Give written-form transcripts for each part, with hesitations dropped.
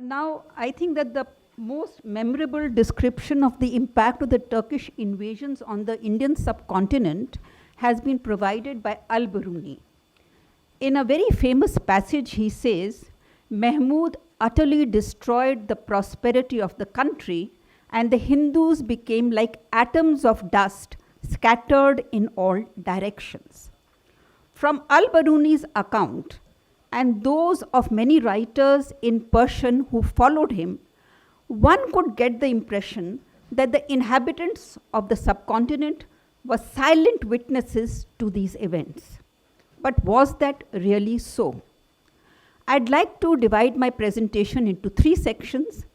Now, I think that the most memorable description of the impact of the Turkish invasions on the Indian subcontinent has been provided by Al-Biruni. In a very famous passage, he says, Mahmud utterly destroyed the prosperity of the country, and the Hindus became like atoms of dust scattered in all directions. From Al-Biruni's account, and those of many writers in Persian who followed him, one could get the impression that the inhabitants of the subcontinent were silent witnesses to these events. But was that really so? I'd like to divide my presentation into 3 sections.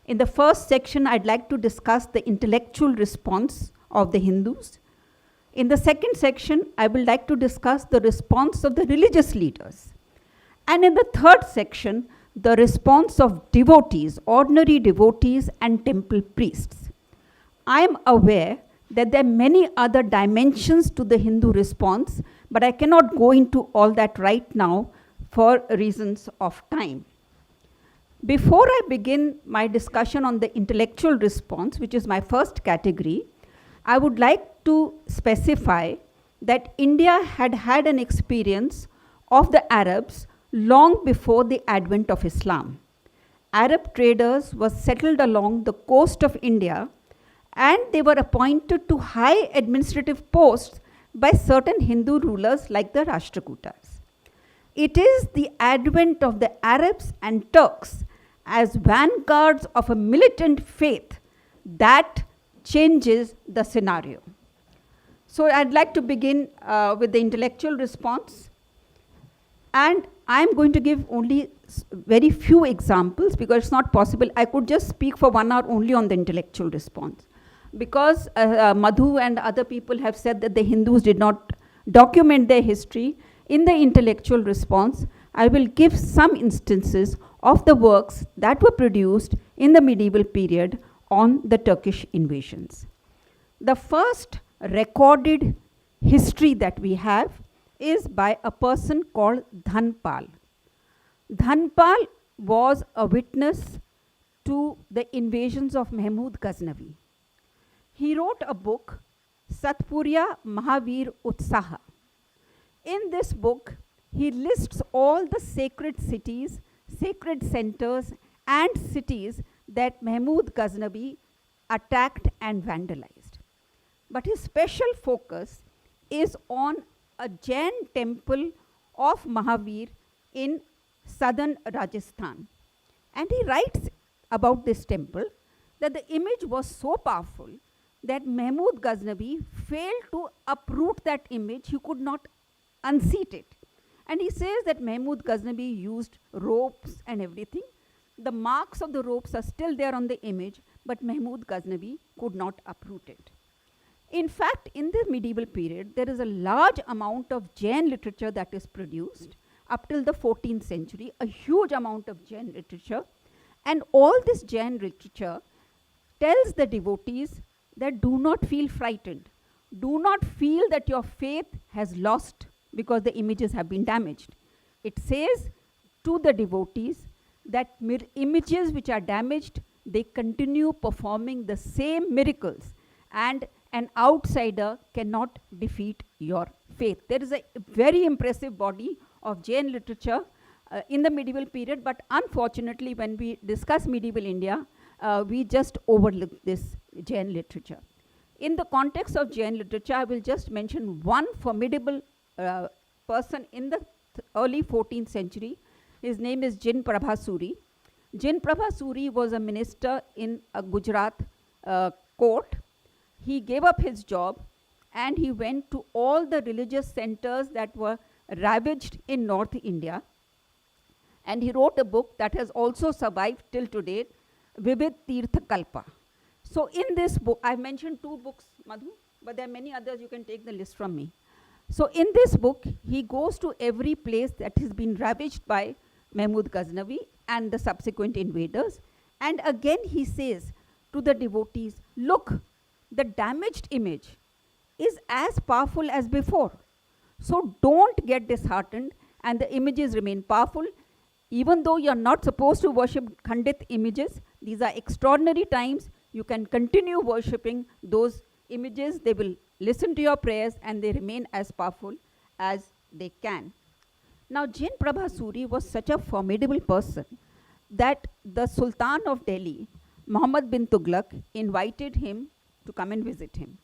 In the first section, I'd like to discuss the intellectual response of the Hindus. In the second section, I would like to discuss the response of the religious leaders. And in the third section, the response of devotees, ordinary devotees and temple priests. I am aware that there are many other dimensions to the Hindu response, but I cannot go into all that right now for reasons of time. Before I begin my discussion on the intellectual response, which is my first category, I would like to specify that India had had an experience of the Arabs long before the advent of Islam. Arab traders were settled along the coast of India, and they were appointed to high administrative posts by certain Hindu rulers like the Rashtrakutas. It is the advent of the Arabs and Turks as vanguards of a militant faith that changes the scenario. So I'd like to begin with the intellectual response. And I'm going to give only very few examples because it's not possible. I could just speak for 1 hour only on the intellectual response. Because Madhu and other people have said that the Hindus did not document their history, in the intellectual response, I will give some instances of the works that were produced in the medieval period on the Turkish invasions. The first recorded history that we have is by a person called Dhanpal. Dhanpal was a witness to the invasions of Mahmud Ghaznavi. He wrote a book, Satpurya Mahavir Utsaha. In this book, he lists all the sacred cities, sacred centers, and cities that Mahmud Ghaznavi attacked and vandalized. But his special focus is on a Jain temple of Mahavir in southern Rajasthan. And he writes about this temple that the image was so powerful that Mahmud Ghaznavi failed to uproot that image. He could not unseat it. And he says that Mahmud Ghaznavi used ropes and everything. The marks of the ropes are still there on the image, but Mahmud Ghaznavi could not uproot it. In fact, in the medieval period, there is a large amount of Jain literature that is produced up till the 14th century, a huge amount of Jain literature. And all this Jain literature tells the devotees that do not feel frightened. Do not feel that your faith has lost because the images have been damaged. It says to the devotees that images which are damaged, they continue performing the same miracles, and an outsider cannot defeat your faith. There is a very impressive body of Jain literature in the medieval period, but unfortunately when we discuss medieval India, we just overlook this Jain literature. In the context of Jain literature, I will just mention one formidable person in the early 14th century. His name is Jin Prabhasuri. Jin Prabhasuri was a minister in a Gujarat court. He gave up his job and he went to all the religious centers that were ravaged in North India. And he wrote a book that has also survived till today, Vivid Tirtha Kalpa. So in this book, I've mentioned 2 books, Madhu, but there are many others. You can take the list from me. So in this book, he goes to every place that has been ravaged by Mahmud Ghaznavi and the subsequent invaders. And again he says to the devotees, look, the damaged image is as powerful as before. So don't get disheartened, and the images remain powerful. even though you're not supposed to worship Khandit images, these are extraordinary times. You can continue worshipping those images. They will listen to your prayers and they remain as powerful as they can. Now, Jain Prabha Suri was such a formidable person that the Sultan of Delhi, Muhammad bin Tughlaq, invited him to come and visit him.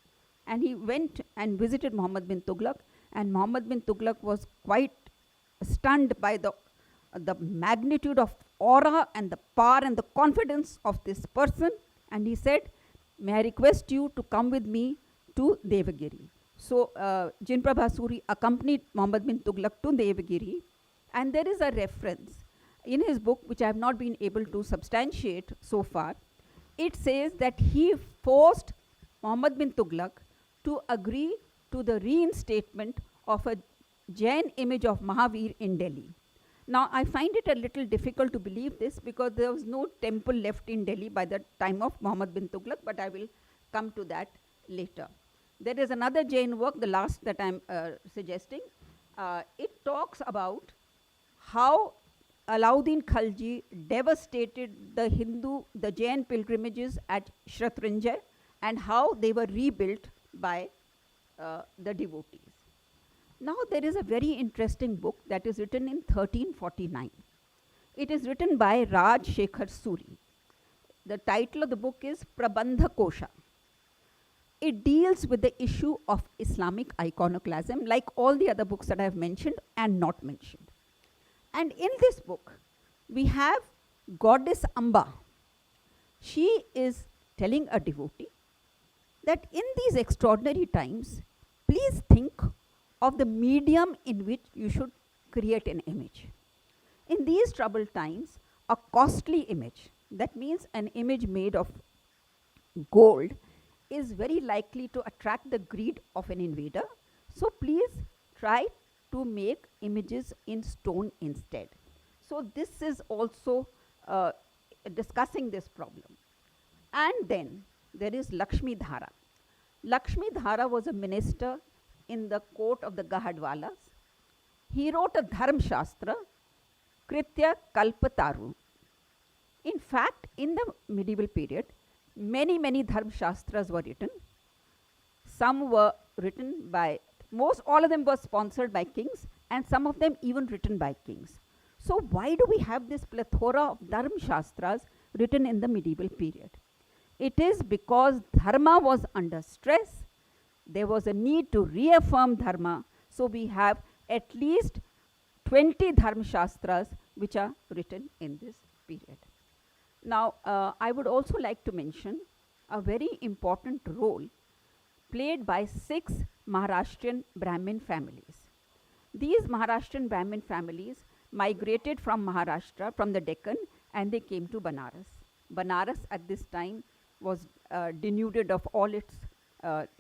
And he went and visited Muhammad bin Tughlaq, and Muhammad bin Tughlaq was quite stunned by the magnitude of aura and the power and the confidence of this person. And he said, may I request you to come with me to Devagiri. So Jain Prabha Suri accompanied Muhammad bin Tughlaq to Devagiri, and there is a reference in his book which I have not been able to substantiate so far. It says that he forced Muhammad bin Tughlaq to agree to the reinstatement of a Jain image of Mahavir in Delhi. Now, I find it a little difficult to believe this because there was no temple left in Delhi by the time of Muhammad bin Tughlaq, but I will come to that later. There is another Jain work, the last that I am suggesting. It talks about how Alauddin Khalji devastated the Jain pilgrimages at Shatranjay and how they were rebuilt by the devotees. Now, there is a very interesting book that is written in 1349. It is written by Raj Shekhar Suri. The title of the book is Prabandha Kosha. It deals with the issue of Islamic iconoclasm, like all the other books that I have mentioned and not mentioned. And in this book, we have Goddess Amba. She is telling a devotee that in these extraordinary times, please think of the medium in which you should create an image. In these troubled times, a costly image, that means an image made of gold, is very likely to attract the greed of an invader. So please try to make images in stone instead. So this is also discussing this problem. And then there is Lakshmi Dhara. Lakshmi Dhara was a minister in the court of the Gahadwalas. He wrote a Dharma Shastra, Kritya Kalpataru. In fact, in the medieval period, many Dharma Shastras were written. Some were written by, all of them were sponsored by kings, and some of them even written by kings. So why do we have this plethora of Dharma Shastras written in the medieval period? It is because Dharma was under stress. There was a need to reaffirm Dharma. So we have at least 20 Dharma Shastras which are written in this period. Now, I would also like to mention a very important role played by 6 Maharashtrian Brahmin families. These Maharashtrian Brahmin families migrated from Maharashtra, from the Deccan, and they came to Banaras. Banaras at this time was denuded of all its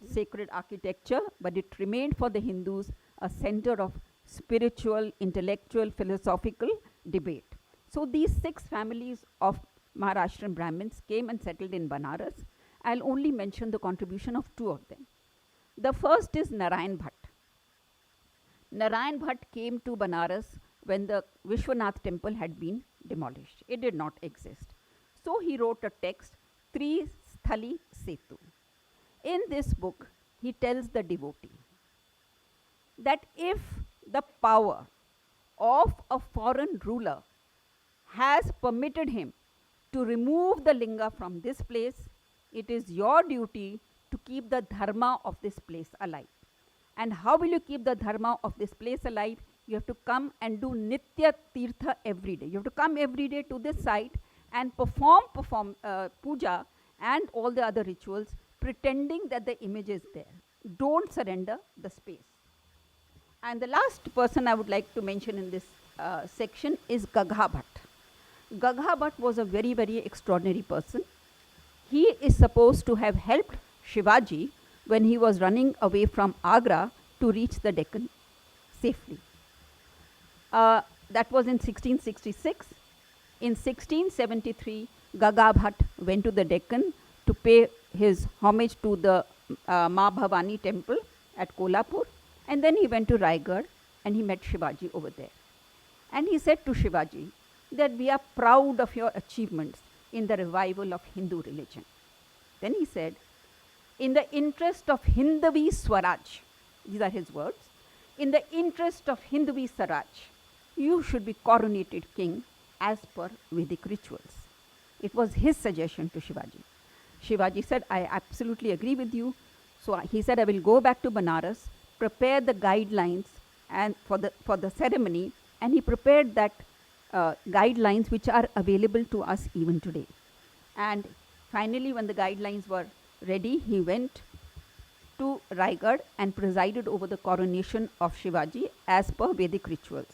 sacred architecture, but it remained for the Hindus a center of spiritual, intellectual, philosophical debate. So these 6 families of Maharashtrian Brahmins came and settled in Banaras. I'll only mention the contribution of 2 of them. The first is Narayan Bhatt. Narayan Bhatt came to Banaras when the Vishwanath temple had been demolished. It did not exist. So he wrote a text, Tri Sthali Setu. In this book, he tells the devotee that if the power of a foreign ruler has permitted him to remove the linga from this place, it is your duty to keep the dharma of this place alive. And how will you keep the dharma of this place alive? You have to come and do Nitya Tirtha every day. You have to come every day to this site and perform puja and all the other rituals, pretending that the image is there. Don't surrender the space. And the last person I would like to mention in this section is Gagha Bhatt. Gagha Bhatt was a very extraordinary person. He is supposed to have helped Shivaji when he was running away from Agra to reach the Deccan safely. That was in 1666. In 1673, Gagha Bhatt went to the Deccan to pay his homage to the Ma Bhavani temple at Kolhapur, and then he went to Raigad and he met Shivaji over there. And he said to Shivaji that we are proud of your achievements in the revival of Hindu religion. Then he said, in the interest of Hindavi Swaraj, these are his words, in the interest of Hindavi Swaraj, you should be coronated king as per Vedic rituals. It was his suggestion to Shivaji. Shivaji said, I absolutely agree with you. So he said, I will go back to Banaras, prepare the guidelines and for the ceremony, and he prepared that guidelines which are available to us even today. And finally, when the guidelines were ready, he went to Raigad and presided over the coronation of Shivaji as per Vedic rituals.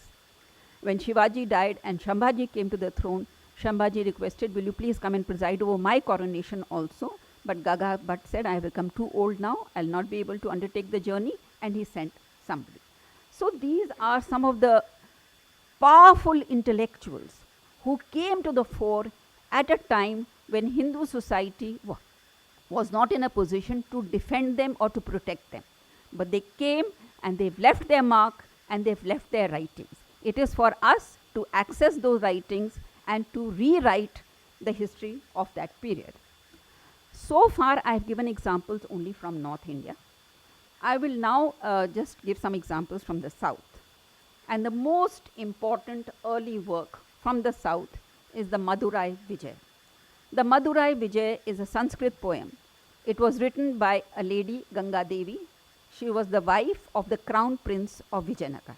When Shivaji died and Shambhaji came to the throne, Shambhaji requested, will you please come and preside over my coronation also? But Gaga Bhatt said, I have become too old now, I'll not be able to undertake the journey, and he sent somebody. So these are some of the powerful intellectuals who came to the fore at a time when Hindu society was not in a position to defend them or to protect them. But they came and they've left their mark and they've left their writings. It is for us to access those writings and to rewrite the history of that period. So far, I have given examples only from North India. I will now just give some examples from the South. And the most important early work from the South is the Madurai Vijay. The Madurai Vijay is a Sanskrit poem. It was written by a lady, Ganga Devi. She was the wife of the crown prince of Vijayanagar.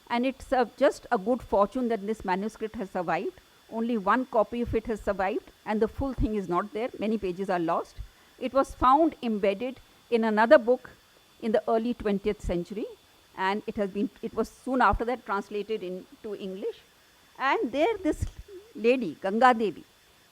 And it's just a good fortune that this manuscript has survived. Only one copy of it has survived, and the full thing is not there. Many pages are lost. It was found embedded in another book in the early 20th century, and it was soon after that translated into English. And there this lady, Ganga Devi,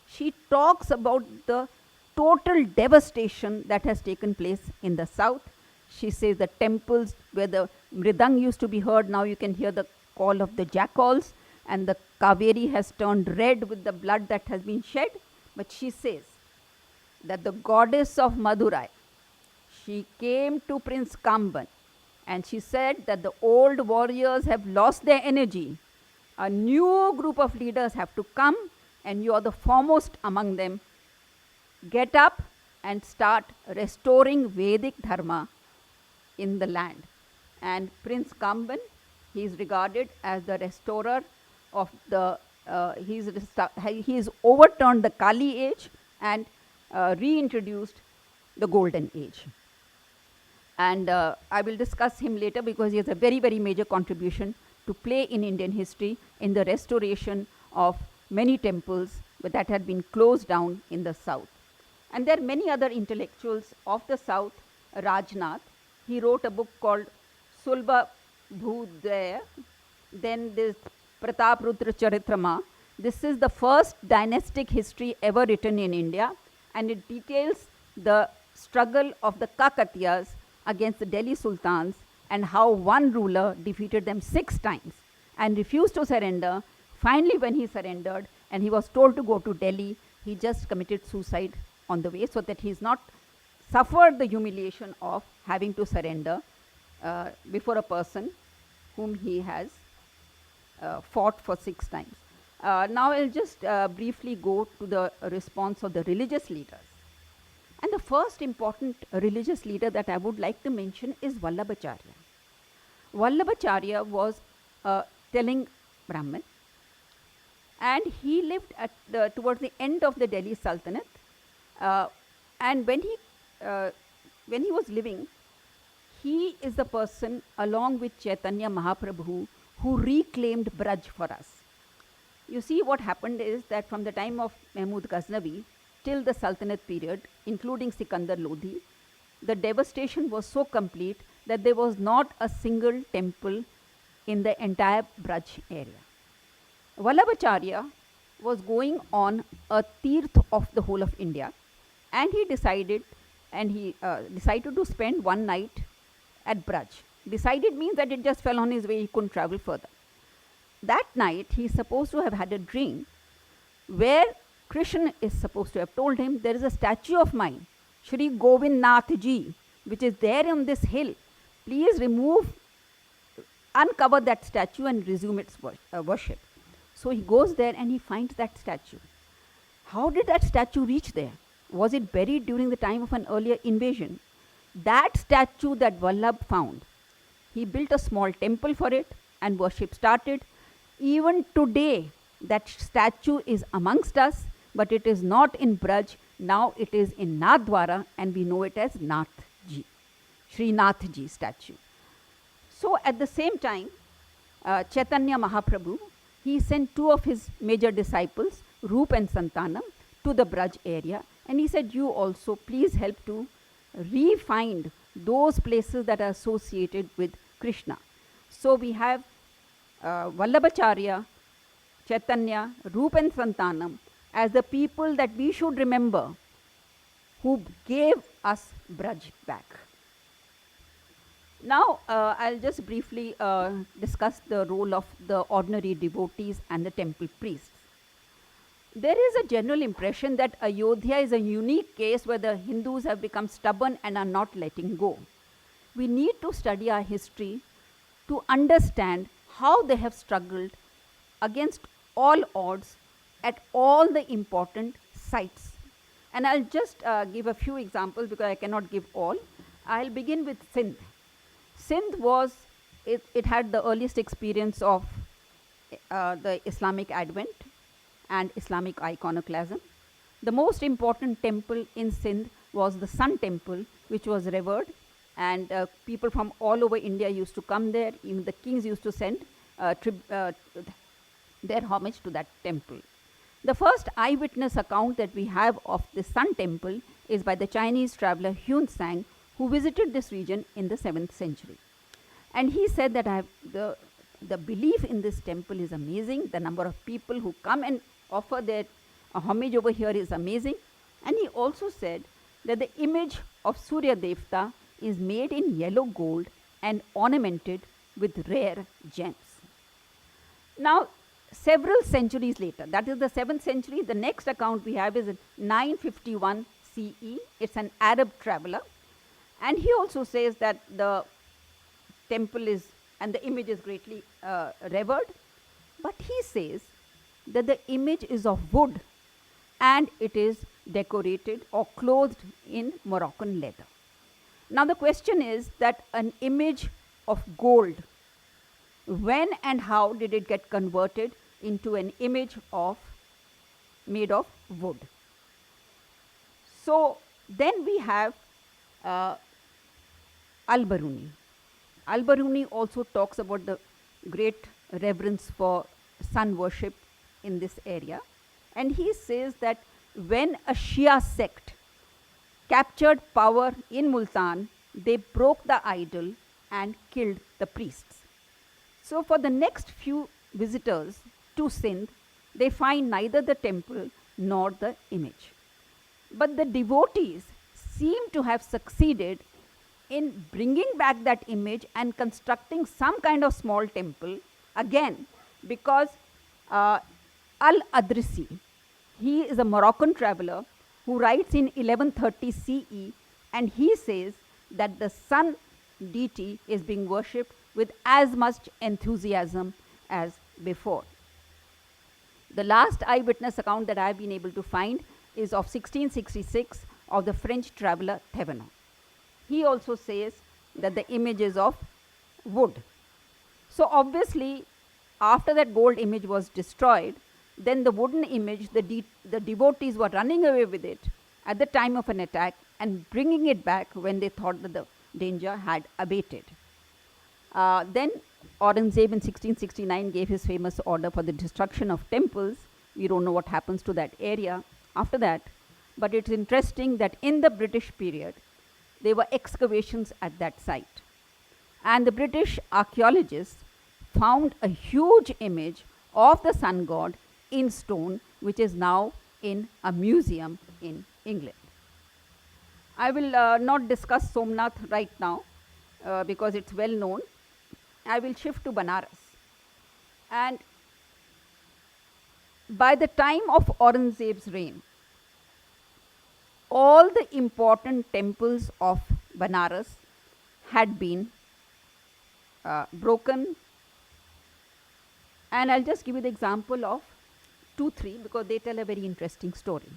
she talks about the total devastation that has taken place in the South. She says the temples where the mridang used to be heard, now you can hear the call of the jackals, and the Kaveri has turned red with the blood that has been shed. But she says that the goddess of Madurai, she came to Prince Kamban and she said that the old warriors have lost their energy. A new group of leaders have to come, and you are the foremost among them. Get up and start restoring Vedic Dharma in the land. And Prince Kamban, he is regarded as the restorer of the, he's overturned the Kali age and reintroduced the golden age. And I will discuss him later because he has a very, very major contribution to play in Indian history in the restoration of many temples that had been closed down in the South. And there are many other intellectuals of the South. Rajnath, he wrote a book called Sulba Bhudaya. Then this Pratap Rudra Charitrama. This is the first dynastic history ever written in India, and it details the struggle of the Kakatiyas against the Delhi Sultans and how one ruler defeated them 6 times and refused to surrender. Finally, when he surrendered and he was told to go to Delhi, he just committed suicide on the way so that he's not suffered the humiliation of having to surrender before a person whom he has fought for 6 times. Now I'll just briefly go to the response of the religious leaders. And the first important religious leader that I would like to mention is Vallabhacharya. Vallabhacharya was a Telugu Brahmin, and he lived at towards the end of the Delhi Sultanate. And when he was living, he is the person, along with Chaitanya Mahaprabhu, who reclaimed Braj for us. You see, what happened is that from the time of Mahmud Ghaznavi till the Sultanate period, including Sikandar Lodhi, the devastation was so complete that there was not a single temple in the entire Braj area. Vallabhacharya was going on a tirth of the whole of India, and he decided to spend one night at Braj. Decided means that it just fell on his way, he couldn't travel further. That night, he is supposed to have had a dream where Krishna is supposed to have told him, there is a statue of mine, Shri Govind Nath Ji, which is there on this hill. Please uncover that statue and resume its worship. So he goes there and he finds that statue. How did that statue reach there? Was it buried during the time of an earlier invasion? That statue that Vallabh found, he built a small temple for it and worship started. Even today, that statue is amongst us, but it is not in Braj. Now it is in Nathdwara, and we know it as Nathji, Sri Nathji statue. So at the same time, Chaitanya Mahaprabhu, he sent two of his major disciples, Roop and Santanam, to the Braj area, and he said, you also please help to re-find those places that are associated with Krishna. So we have Vallabhacharya, Chaitanya, Roop and Santanam as the people that we should remember who gave us Braj back. Now I'll just briefly discuss the role of the ordinary devotees and the temple priests. There is a general impression that Ayodhya is a unique case where the Hindus have become stubborn and are not letting go. We need to study our history to understand how they have struggled against all odds at all the important sites. And I'll just give a few examples because I cannot give all. I'll begin with Sindh. Sindh was, it had the earliest experience of the Islamic advent and Islamic iconoclasm. The most important temple in Sindh was the Sun Temple, which was revered, and people from all over India used to come there. Even the kings used to send their homage to that temple. The first eyewitness account that we have of the Sun Temple is by the Chinese traveler Huan Sang, who visited this region in the 7th century. And he said that the belief in this temple is amazing. The number of people who come and offer their homage over here is amazing. And he also said that the image of Surya Devta is made in yellow gold and ornamented with rare gems. Now, several centuries later, that is the 7th century, the next account we have is in 951 CE. It's an Arab traveler. And he also says that the temple is, and the image is greatly revered. But he says that the image is of wood and it is decorated or clothed in Moroccan leather. Now the question is that an image of gold, when and how did it get converted into an image made of wood? So then we have Al-Biruni. Al-Biruni also talks about the great reverence for sun worship in this area. And he says that when a Shia sect captured power in Multan, they broke the idol and killed the priests. So for the next few visitors to Sindh, they find neither the temple nor the image. But the devotees seem to have succeeded in bringing back that image and constructing some kind of small temple again, because Al-Adrisi, he is a Moroccan traveler who writes in 1130 CE, and he says that the sun deity is being worshipped with as much enthusiasm as before. The last eyewitness account that I have been able to find is of 1666 of the French traveler Thévenot. He also says that the image is of wood. So obviously, after that gold image was destroyed, then the wooden image, the devotees were running away with it at the time of an attack and bringing it back when they thought that the danger had abated. Then Aurangzeb in 1669 gave his famous order for the destruction of temples. We don't know what happens to that area after that, but it's interesting that in the British period, there were excavations at that site. And the British archaeologists found a huge image of the sun god in stone, which is now in a museum in England. I will not discuss Somnath right now because it's well known. I will shift to Banaras. And by the time of Aurangzeb's reign, all the important temples of Banaras had been broken And I'll just give you the example of 2, 3 because they tell a very interesting story.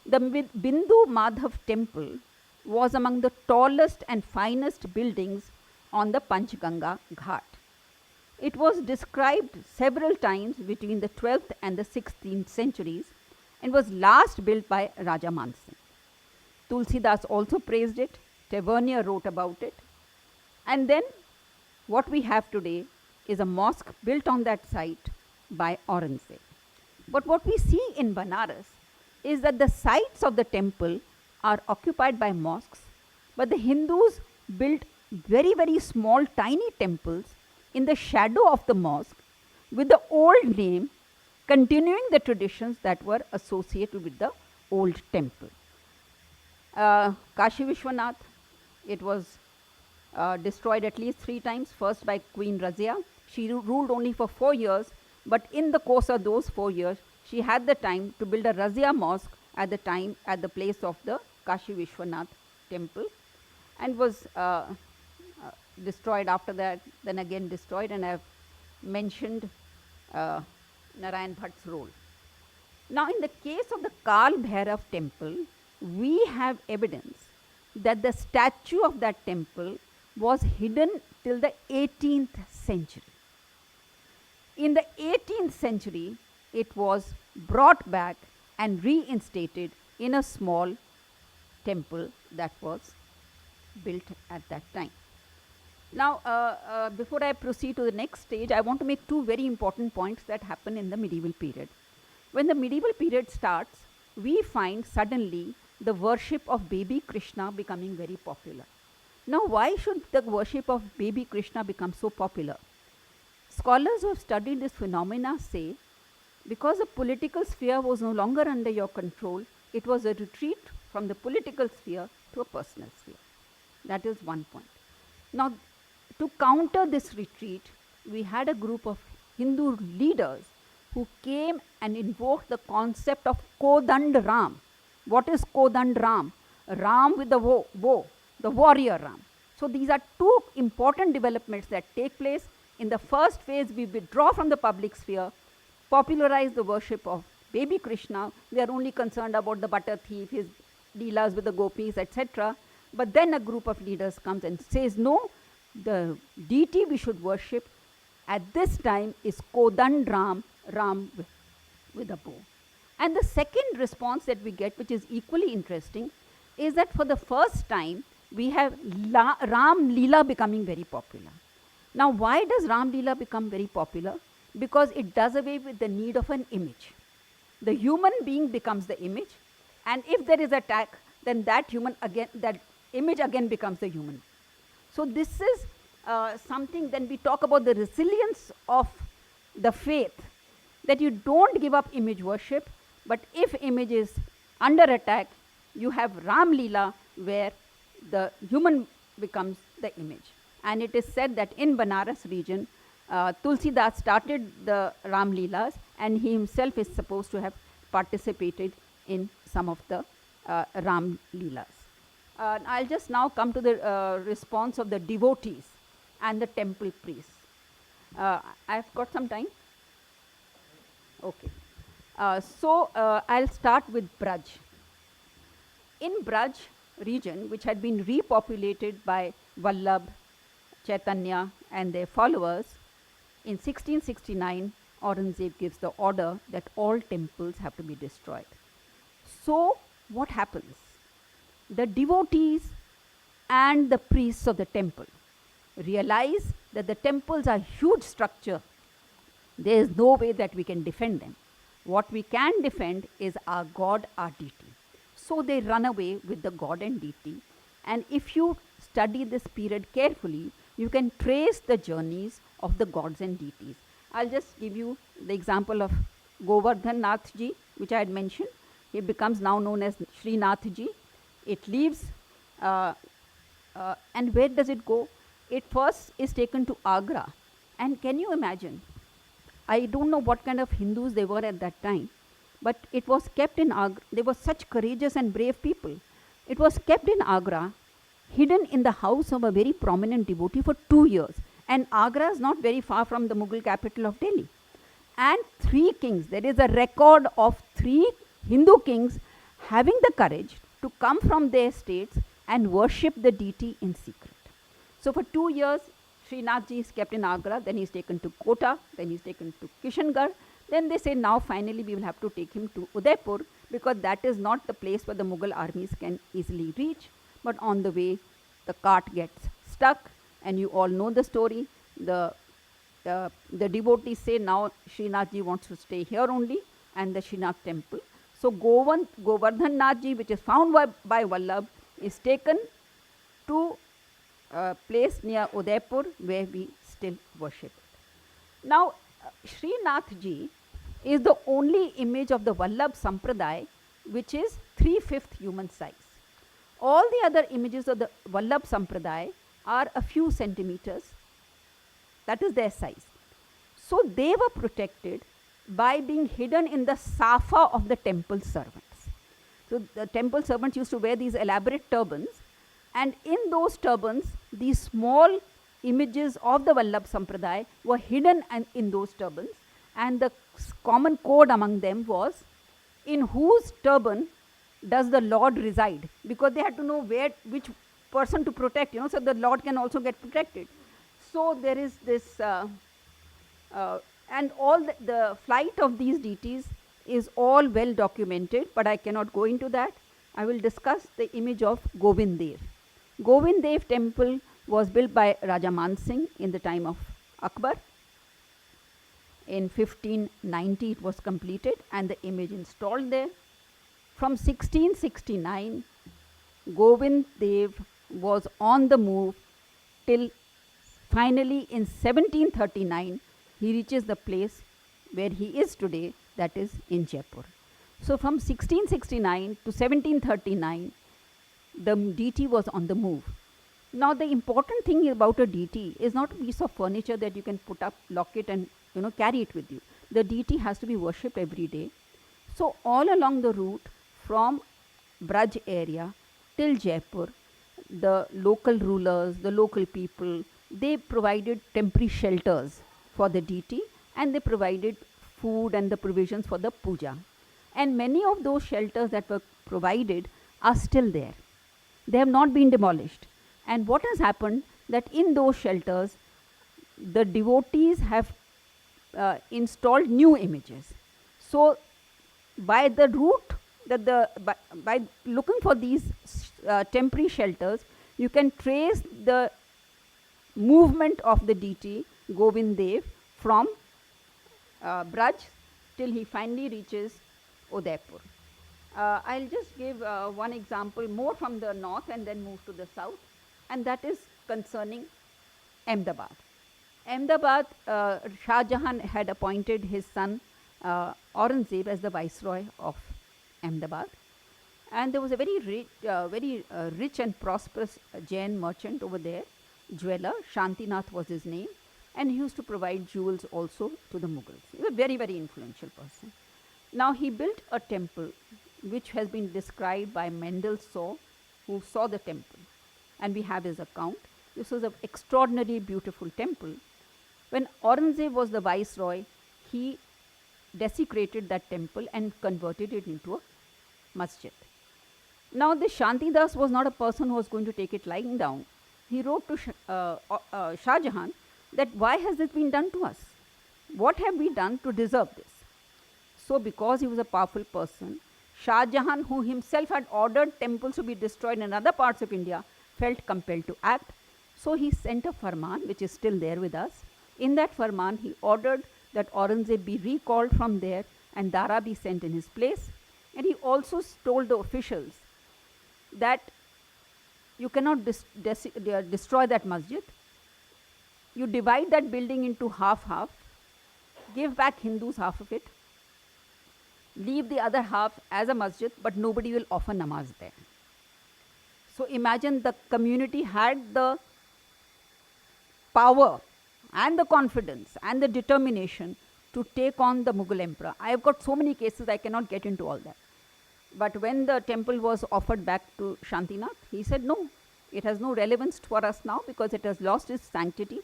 The Bindu Madhav temple was among the tallest and finest buildings on the Panchganga Ghat. It was described several times between the 12th and the 16th centuries and was last built by Raja Mansingh. Tulsidas also praised it, Tavernier wrote about it. And then what we have today is a mosque built on that site by Aurangzeb. But what we see in Banaras is that the sites of the temple are occupied by mosques, but the Hindus built very, very small, tiny temples in the shadow of the mosque with the old name, continuing the traditions that were associated with the old temple. Kashi Vishwanath, it was destroyed at least 3 times, first by Queen Razia. She ruled only for 4 years, but in the course of those 4 years, she had the time to build a Razia mosque at the place of the Kashi Vishwanath temple, and was destroyed after that, then again destroyed, and I have mentioned Narayan Bhatt's role. Now, in the case of the Kal Bhairav temple, we have evidence that the statue of that temple was hidden till the 18th century. In the 18th century, it was brought back and reinstated in a small temple that was built at that time. Now, before I proceed to the next stage, I want to make 2 very important points that happen in the medieval period. When the medieval period starts, we find suddenly the worship of baby Krishna becoming very popular. Now, why should the worship of baby Krishna become so popular? Scholars who have studied this phenomena say, because the political sphere was no longer under your control, it was a retreat from the political sphere to a personal sphere. That is one point. Now, to counter this retreat, we had a group of Hindu leaders who came and invoked the concept of Kodand Ram. What is Kodand Ram? Ram with the bow, the warrior Ram. So these are 2 important developments that take place. In the first phase, we withdraw from the public sphere, popularize the worship of baby Krishna. They are only concerned about the butter thief, his leelas with the gopis, etc. But then a group of leaders comes and says, no, the deity we should worship at this time is Kodand Ram, Ram with a bow. And the second response that we get, which is equally interesting, is that for the first time, we have Ram Leela becoming very popular. Now, why does Ram Leela become very popular? Because it does away with the need of an image. The human being becomes the image, and if there is attack, then that image again becomes the human. So this is something. Then we talk about the resilience of the faith, that you don't give up image worship, but if image is under attack, you have Ram Leela where the human becomes the image. And it is said that in Banaras region, Tulsidas started the Ram Leelas, and he himself is supposed to have participated in some of the Ram Leelas. I'll just now come to the response of the devotees and the temple priests. I've got some time? Okay. So I'll start with Braj. In Braj region, which had been repopulated by Vallabh, Chaitanya and their followers, in 1669, Aurangzeb gives the order that all temples have to be destroyed. So what happens? The devotees and the priests of the temple realize that the temples are huge structure. There is no way that we can defend them. What we can defend is our God, our deity. So they run away with the God and deity. And if you study this period carefully, you can trace the journeys of the gods and deities. I'll just give you the example of Govardhan Nath Ji, which I had mentioned. He becomes now known as Sri Nath Ji. It leaves, and where does it go? It first is taken to Agra. And can you imagine? I don't know what kind of Hindus they were at that time, but it was kept in Agra. They were such courageous and brave people. It was kept in Agra, hidden in the house of a very prominent devotee for 2 years. And Agra is not very far from the Mughal capital of Delhi. And 3 kings, there is a record of 3 Hindu kings having the courage to come from their states and worship the deity in secret. So for 2 years, Srinathji is kept in Agra, then he is taken to Kota, then he is taken to Kishangarh. Then they say, now finally we will have to take him to Udaipur, because that is not the place where the Mughal armies can easily reach. But on the way, the cart gets stuck, and you all know the story. The devotees say, now Srinathji wants to stay here only, and the Srinath temple. So Govardhan Nathji, which is found by Vallabh, is taken to a place near Udaipur where we still worship it. Now, Srinathji is the only image of the Vallabh Sampradaya which is 3/5 human size. All the other images of the Vallabh Sampradaya are a few centimeters. That is their size. So they were protected by being hidden in the safa of the temple servants. So the temple servants used to wear these elaborate turbans, and in those turbans, these small images of the Vallabh Sampradaya were hidden in those turbans, and the common code among them was, in whose turban does the Lord reside? Because they had to know which person to protect, so the Lord can also get protected. So there is this, and all the flight of these deities is all well documented, but I cannot go into that. I will discuss the image of Govind Dev. Govind Dev temple was built by Raja Man Singh in the time of Akbar. In 1590 it was completed and the image installed there. From 1669, Govind Dev was on the move till finally in 1739 he reaches the place where he is today, that is in Jaipur. So from 1669 to 1739, the deity was on the move. Now the important thing about a deity is not a piece of furniture that you can put up, lock it and carry it with you. The deity has to be worshipped every day. So all along the route from Braj area till Jaipur, the local rulers, the local people, they provided temporary shelters for the deity, and they provided food and the provisions for the puja. And many of those shelters that were provided are still there. They have not been demolished. And what has happened, that in those shelters, the devotees have installed new images. So by the route, by looking for these temporary shelters, you can trace the movement of the deity Govind Dev from Braj till he finally reaches Udaipur. I'll just give one example more from the north and then move to the south, and that is concerning Ahmedabad. Ahmedabad, Shah Jahan had appointed his son Aurangzeb as the viceroy of Ahmedabad, and there was a very rich and prosperous Jain merchant over there, jeweler. Shantinath was his name, and he used to provide jewels also to the Mughals. He was a very, very influential person. Now he built a temple which has been described by Mendel Saw, who saw the temple, and we have his account. This was an extraordinary beautiful temple. When Aurangzeb was the viceroy, he desecrated that temple and converted it into a masjid. Now this Shantidas was not a person who was going to take it lying down. He wrote to Shah Jahan that why has this been done to us? What have we done to deserve this? So because he was a powerful person, Shah Jahan, who himself had ordered temples to be destroyed in other parts of India, felt compelled to act. So he sent a farman, which is still there with us. In that farman, he ordered that Aurangzeb be recalled from there and Dara be sent in his place. And he also told the officials that you cannot destroy that masjid. You divide that building into half-half, give back Hindus half of it, leave the other half as a masjid, but nobody will offer namaz there. So imagine the community had the power and the confidence and the determination to take on the Mughal emperor. I have got so many cases, I cannot get into all that. But when the temple was offered back to Shantinath, he said, no, it has no relevance for us now because it has lost its sanctity.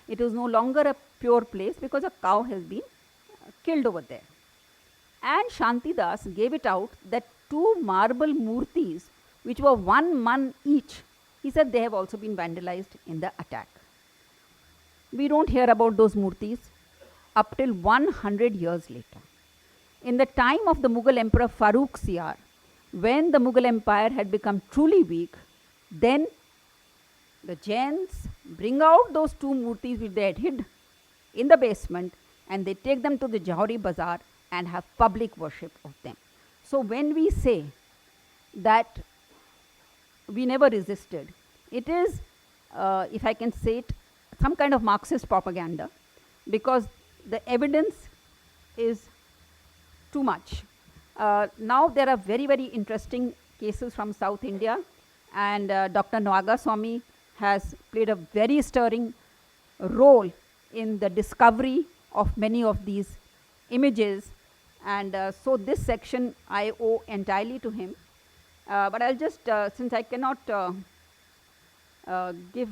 It is no longer a pure place because a cow has been killed over there. And Shantidas gave it out that 2 marble murtis, which were 1 man each, he said they have also been vandalized in the attack. We don't hear about those murtis up till 100 years later. In the time of the Mughal Emperor Farooq Siyar, when the Mughal Empire had become truly weak, then the Jains bring out those 2 murtis which they had hid in the basement, and they take them to the Jauhari Bazaar and have public worship of them. So when we say that we never resisted, it is, if I can say it, some kind of Marxist propaganda, because the evidence is too much. Now there are very, very interesting cases from South India, and Dr. Nagaswamy has played a very stirring role in the discovery of many of these images, and so this section I owe entirely to him. But I'll just, since I cannot give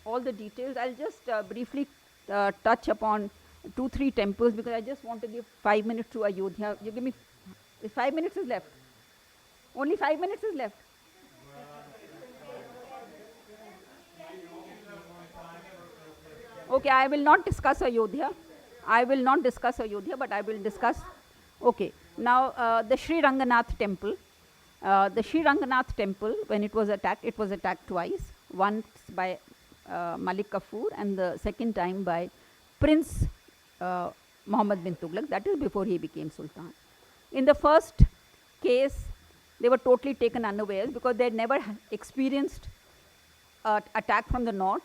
all the details, I'll just briefly touch upon 2-3 temples, because I just want to give 5 minutes to Ayodhya. You give me, 5 minutes is left. Only 5 minutes is left. Okay, I will not discuss Ayodhya. I will not discuss Ayodhya, but I will discuss. Okay, now the Sri Ranganath temple. The Sri Ranganath temple, when it was attacked twice. Once by Malik Kafur, and the second time by Prince Muhammad bin Tughlaq. That is before he became Sultan. In the first case, they were totally taken unawares because they had never experienced an attack from the north,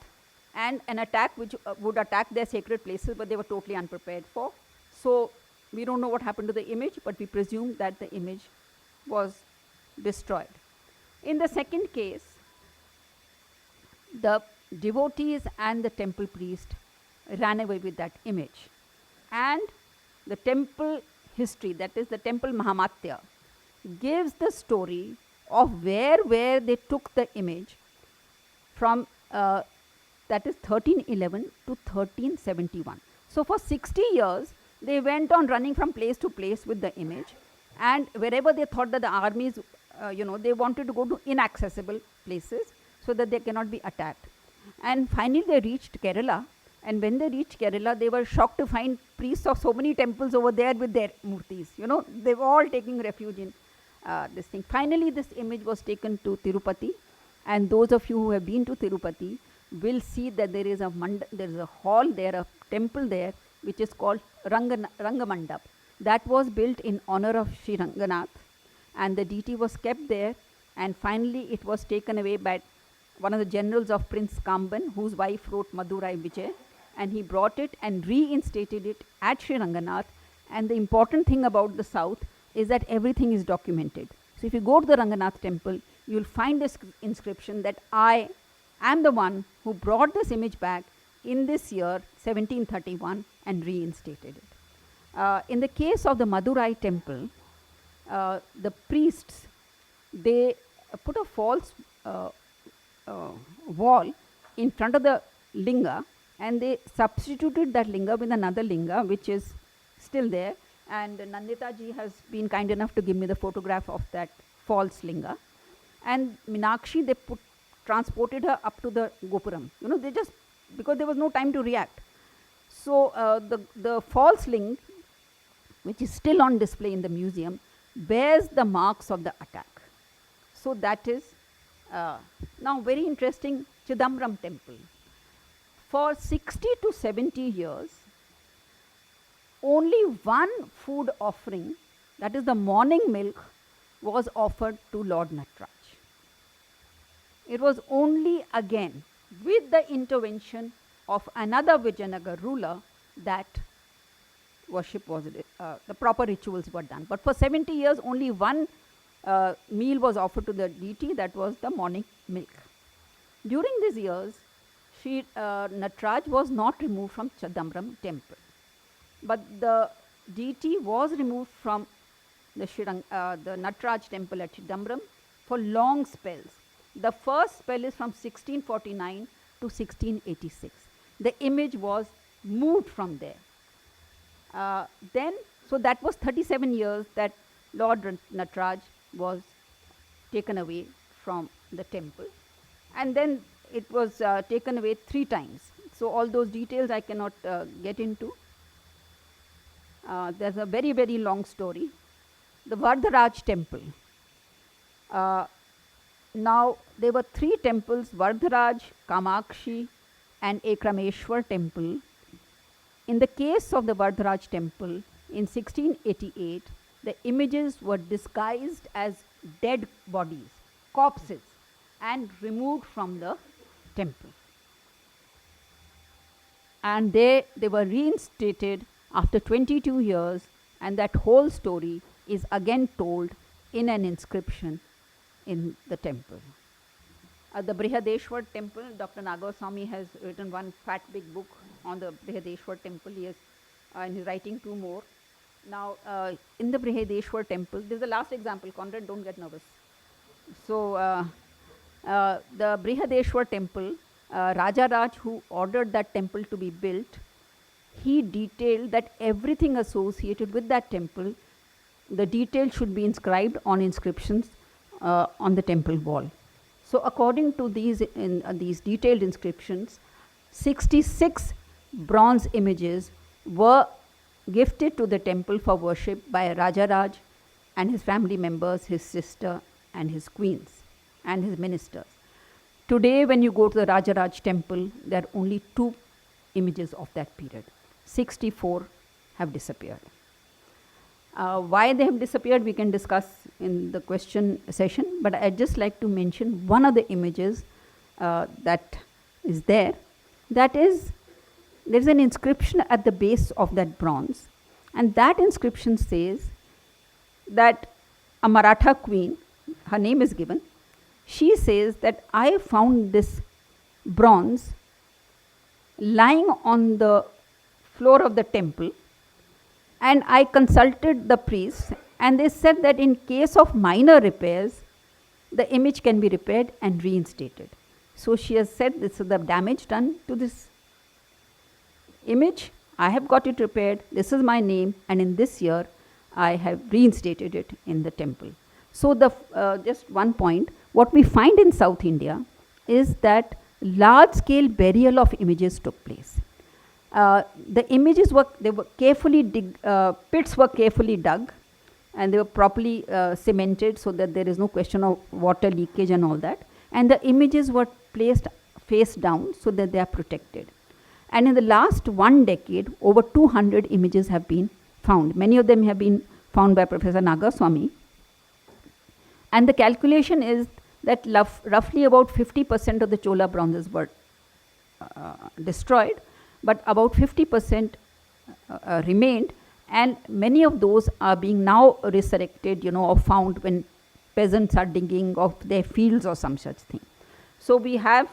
and an attack which would attack their sacred places, but they were totally unprepared for. So we don't know what happened to the image, but we presume that the image was destroyed. In the second case, the devotees and the temple priest ran away with that image, and the temple history, that is the temple Mahamatya, gives the story of where they took the image from, that is 1311 to 1371. So for 60 years they went on running from place to place with the image, and wherever they thought that the armies, they wanted to go to inaccessible places so that they cannot be attacked. And finally they reached Kerala, and when they reached Kerala, they were shocked to find priests of so many temples over there with their murtis. They were all taking refuge in this thing. Finally this image was taken to Tirupati, and those of you who have been to Tirupati will see that there is a hall there, a temple there, which is called Rangamandap. That was built in honor of Sri Ranganath, and the deity was kept there, and finally it was taken away by one of the generals of Prince Kamban, whose wife wrote Madurai Vijay, and he brought it and reinstated it at Sri Ranganath. And the important thing about the south is that everything is documented. So if you go to the Ranganath temple, you will find this inscription that I am the one who brought this image back in this year 1731 and reinstated it. In the case of the Madurai temple, the priests, they put a false wall in front of the linga, and they substituted that linga with another linga which is still there, and Nandita ji has been kind enough to give me the photograph of that false linga. And Meenakshi, they transported her up to the Gopuram. They just, because there was no time to react. So the false ling, which is still on display in the museum, bears the marks of the attack. So that is now very interesting. Chidambaram temple. For 60 to 70 years, only one food offering, that is the morning milk, was offered to Lord Nataraj. It was only again with the intervention of another Vijayanagar ruler that worship was, the proper rituals were done. But for 70 years, only one meal was offered to the deity, that was the morning milk. During these years, Sri Nataraj was not removed from Chidambaram temple, but the deity was removed from the Nataraj temple at Chidambaram for long spells. The first spell is from 1649 to 1686. the image was moved from there. So that was 37 years that Lord Nataraj was taken away from the temple. And then it was taken away 3 times. So all those details I cannot get into. There's a very, very long story. The Vardharaj temple. Now there were 3 temples, Vardharaj, Kamakshi and Ekrameshwar temple. In the case of the Vardharaj temple, in 1688, the images were disguised as dead bodies, corpses, and removed from the temple. And they were reinstated after 22 years, and that whole story is again told in an inscription in the temple. The Brihadeshwar temple, Dr. Nagaswamy has written one fat big book on the Brihadeshwar temple. He is, and he's writing 2 more. Now, in the Brihadeshwar temple, this is the last example. Conrad, don't get nervous. So, the Brihadeshwar temple, Raja Raj, who ordered that temple to be built, he detailed that everything associated with that temple, the detail should be inscribed on inscriptions on the temple wall. So according to these detailed inscriptions, 66 bronze images were gifted to the temple for worship by Raja Raj and his family members, his sister and his queens and his ministers. Today when you go to the Raja Raj temple, there are only 2 images of that period. 64 have disappeared. Why they have disappeared, we can discuss in the question session, but I'd just like to mention one of the images that is there. That is, there's an inscription at the base of that bronze, and that inscription says that a Maratha queen, her name is given, she says that I found this bronze lying on the floor of the temple, and I consulted the priests, and they said that in case of minor repairs, the image can be repaired and reinstated. So she has said, this is the damage done to this image. I have got it repaired. This is my name, and in this year, I have reinstated it in the temple. So just one point, what we find in South India is that large-scale burial of images took place. The images were carefully pits were carefully dug, and they were properly cemented so that there is no question of water leakage and all that. And the images were placed face down so that they are protected. And in the last 1 decade, over 200 images have been found. Many of them have been found by Professor Nagaswamy. And the calculation is that roughly about 50% of the Chola bronzes were destroyed, but about 50% remained, and many of those are being now resurrected, or found when peasants are digging of their fields or some such thing. So we have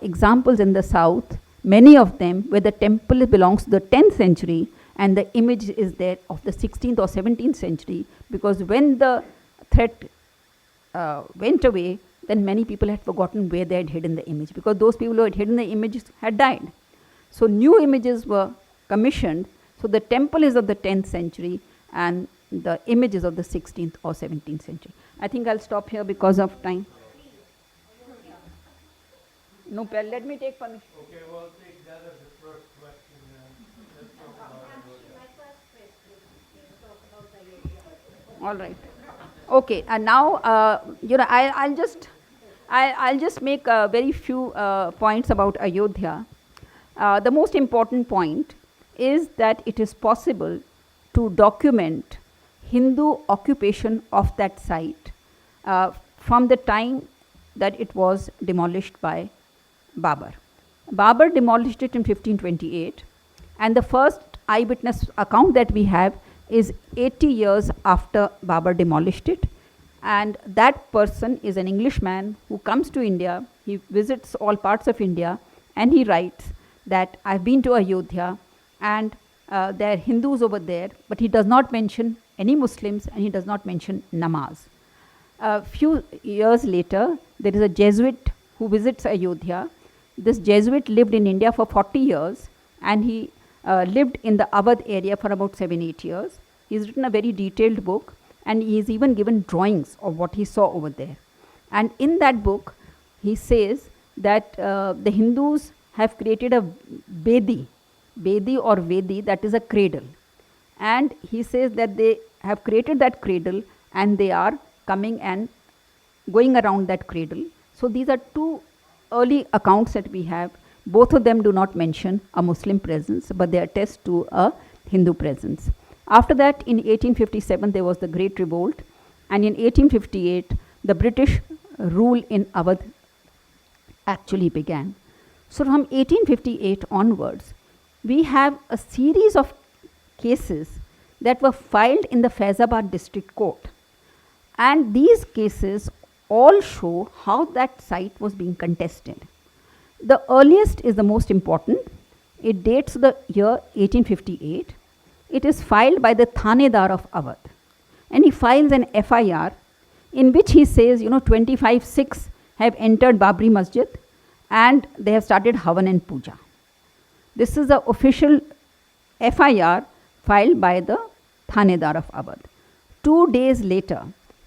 examples in the south, many of them where the temple belongs to the 10th century and the image is there of the 16th or 17th century, because when the threat went away, then many people had forgotten where they had hidden the image, because those people who had hidden the images had died. So new images were commissioned. So the temple is of the 10th century and the images of the 16th or 17th century. I think I'll stop here because of time. No, let me take permission. Okay, well, take that as the first question. Let's talk about Ayodhya. All right. Okay, and now I'll just make very few points about Ayodhya. The most important point is that it is possible to document Hindu occupation of that site from the time that it was demolished by Babur. Babur demolished it in 1528, and the first eyewitness account that we have is 80 years after Babur demolished it. And that person is an Englishman who comes to India. He visits all parts of India, and he writes that I've been to Ayodhya, and there are Hindus over there, but he does not mention any Muslims, and he does not mention namaz. A few years later, there is a Jesuit who visits Ayodhya, This Jesuit lived in India for 40 years, and he lived in the Awadh area for about 7-8 years. He's written a very detailed book, and he's even given drawings of what he saw over there. And in that book, he says that the Hindus have created a Bedi or Vedi, that is a cradle. And he says that they have created that cradle and they are coming and going around that cradle. So these are two early accounts that we have. Both of them do not mention a Muslim presence, but they attest to a Hindu presence. After that, in 1857, there was the Great Revolt, and in 1858, the British rule in Awadh actually began. So from 1858 onwards, we have a series of cases that were filed in the Faizabad district court. And these cases all show how that site was being contested. The earliest is the most important. It dates the year 1858. It is filed by the Thanedar of Awadh. And he files an FIR in which he says, 25 Sikhs have entered Babri Masjid and they have started Havan and Puja. This is the official FIR filed by the Thanedar of Awadh. 2 days later,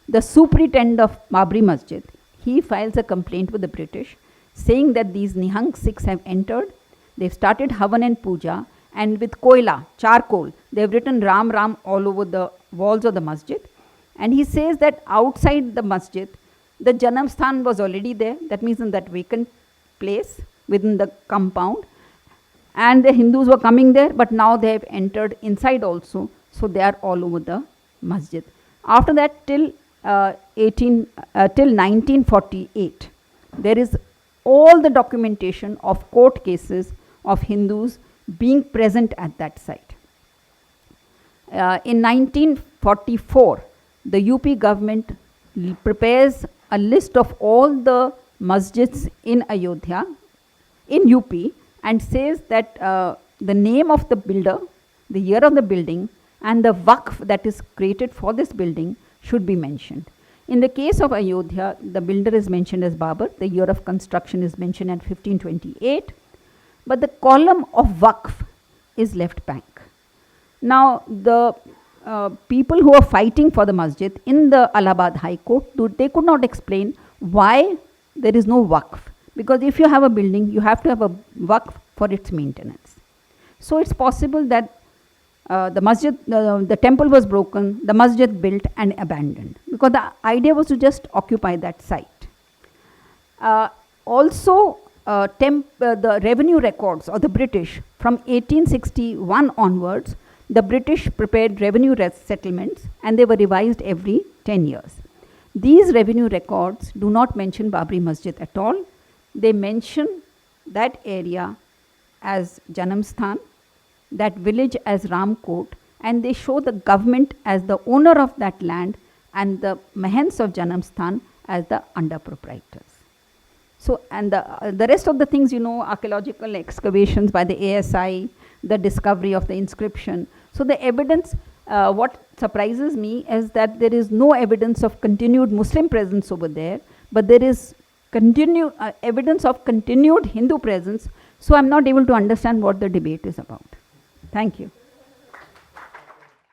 the superintendent of Babri Masjid, he files a complaint with the British saying that these Nihang Sikhs have entered, they've started Havan and Puja, and with koila, charcoal, they've written Ram Ram all over the walls of the masjid. And he says that outside the masjid, the Janam Sthan was already there, that means in that vacant place within the compound. And the Hindus were coming there, but now they have entered inside also, so they are all over the masjid. After that, till 1948, there is all the documentation of court cases of Hindus being present at that site. In 1944, the UP government prepares a list of all the masjids in Ayodhya, in UP, and says that the name of the builder, the year of the building, and the waqf that is created for this building should be mentioned. In the case of Ayodhya, the builder is mentioned as Babur, the year of construction is mentioned at 1528, but the column of waqf is left blank. Now, the people who are fighting for the masjid in the Allahabad High Court, they could not explain why there is no waqf. Because if you have a building, you have to have a waqf for its maintenance. So it's possible that the temple was broken, the masjid built and abandoned, because the idea was to just occupy that site. Also, the revenue records of the British from 1861 onwards, the British prepared revenue settlements and they were revised every 10 years. These revenue records do not mention Babri Masjid at all. They mention that area as Janam Sthan, that village as Ramkot, and they show the government as the owner of that land and the Mahants of Janam Sthan as the under proprietors. So, and the rest of the things, archaeological excavations by the ASI, the discovery of the inscription. So the evidence, what surprises me is that there is no evidence of continued Muslim presence over there, but there is evidence of continued Hindu presence. So I'm not able to understand what the debate is about. Thank you.